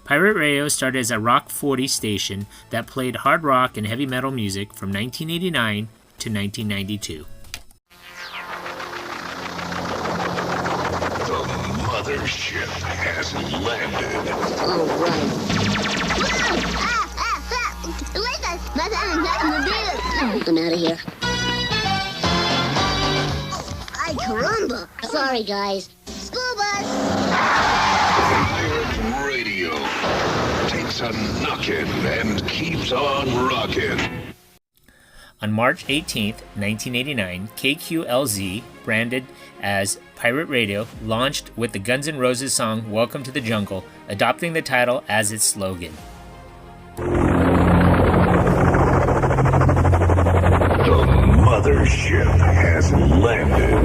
Pirate Radio started as a Rock 40 station that played hard rock and heavy metal music from 1989 to 1992. The mothership has landed. All right. I'm out of here. Ay, caramba. Sorry, guys. School bus. Pirate Radio takes a knockin' and keeps on rockin'. On March 18, 1989, KQLZ, branded as Pirate Radio, launched with the Guns N' Roses song Welcome to the Jungle, adopting the title as its slogan. The mothership has landed.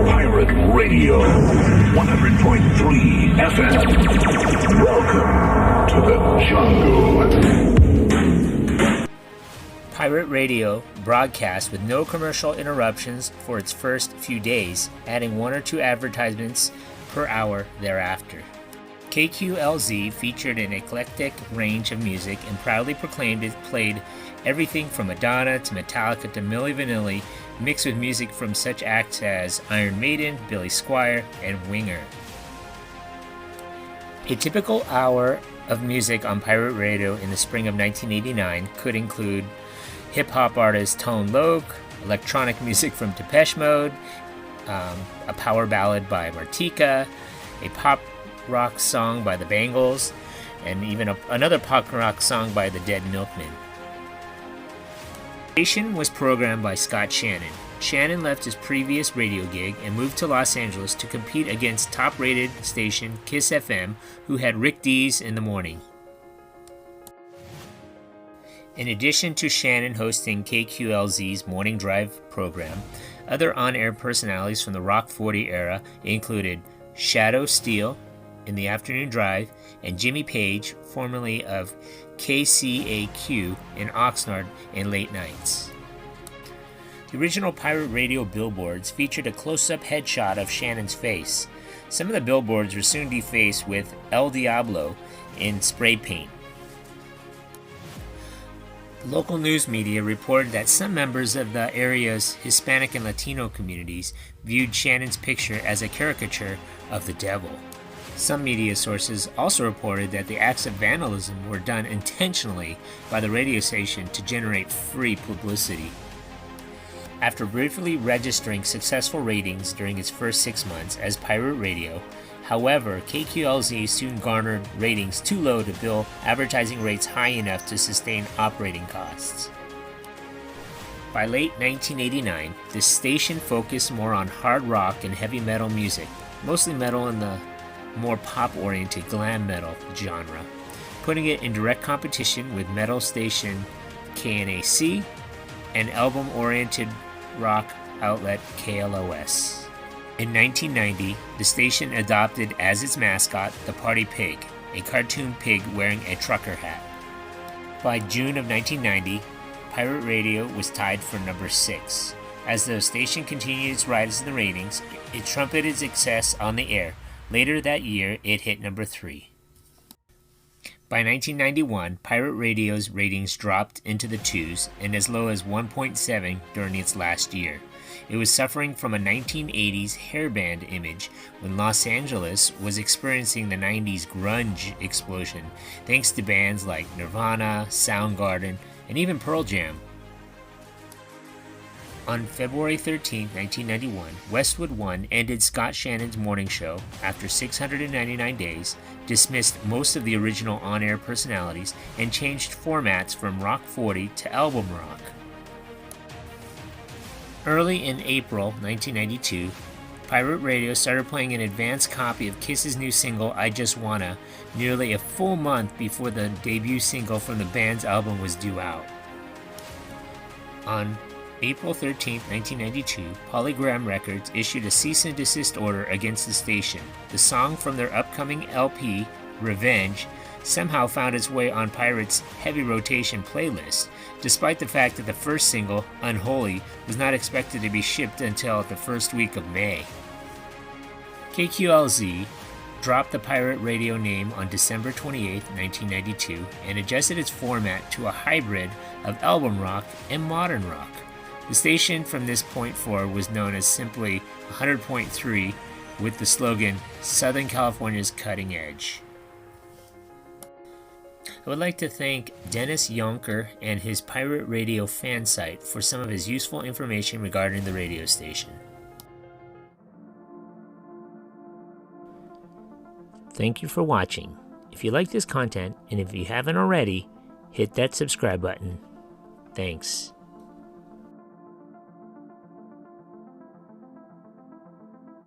Pirate Radio, 100.3 FM. Welcome to the jungle. Pirate Radio broadcast with no commercial interruptions for its first few days, adding 1 or 2 advertisements per hour thereafter. KQLZ featured an eclectic range of music and proudly proclaimed it played everything from Madonna to Metallica to Milli Vanilli, mixed with music from such acts as Iron Maiden, Billy Squier, and Winger. A typical hour of music on Pirate Radio in the spring of 1989 could include hip-hop artist Tone Loc, electronic music from Depeche Mode, a power ballad by Martika, a pop rock song by the Bangles, and even another pop rock song by the Dead Milkmen. The station was programmed by Scott Shannon. Shannon left his previous radio gig and moved to Los Angeles to compete against top-rated station Kiss FM, who had Rick Dees in the morning. In addition to Shannon hosting KQLZ's Morning Drive program, other on-air personalities from the Rock 40 era included Shadow Steele in the afternoon drive and Jimmy Page, formerly of KCAQ in Oxnard, in late nights. The original Pirate Radio billboards featured a close-up headshot of Shannon's face. Some of the billboards were soon defaced with El Diablo in spray paint. Local news media reported that some members of the area's Hispanic and Latino communities viewed Shannon's picture as a caricature of the devil. Some media sources also reported that the acts of vandalism were done intentionally by the radio station to generate free publicity. After briefly registering successful ratings during its first 6 months as Pirate Radio, however, KQLZ soon garnered ratings too low to bill advertising rates high enough to sustain operating costs. By late 1989, the station focused more on hard rock and heavy metal music, mostly metal in the more pop-oriented glam metal genre, putting it in direct competition with metal station KNAC and album-oriented rock outlet KLOS. In 1990, the station adopted as its mascot the Party Pig, a cartoon pig wearing a trucker hat. By June of 1990, Pirate Radio was tied for number 6. As the station continued its rise in the ratings, it trumpeted success on the air. Later that year, it hit number 3. By 1991, Pirate Radio's ratings dropped into the 2s and as low as 1.7 during its last year. It was suffering from a 1980s hairband image when Los Angeles was experiencing the 90s grunge explosion, thanks to bands like Nirvana, Soundgarden, and even Pearl Jam. On February 13, 1991, Westwood One ended Scott Shannon's morning show after 699 days, dismissed most of the original on-air personalities, and changed formats from Rock 40 to album rock. Early in April 1992, Pirate Radio started playing an advanced copy of Kiss's new single, I Just Wanna, nearly a full month before the debut single from the band's album was due out. On April 13, 1992, Polygram Records issued a cease and desist order against the station. The song from their upcoming LP, Revenge, somehow found its way on Pirate's heavy rotation playlist, despite the fact that the first single, Unholy, was not expected to be shipped until the first week of May. KQLZ dropped the pirate radio name on December 28, 1992, and adjusted its format to a hybrid of album rock and modern rock. The station from this point forward was known as simply 100.3, with the slogan, Southern California's Cutting Edge. I would like to thank Dennis Yonker and his Pirate Radio fan site for some of his useful information regarding the radio station. Thank you for watching. If you like this content, and if you haven't already, hit that subscribe button. Thanks.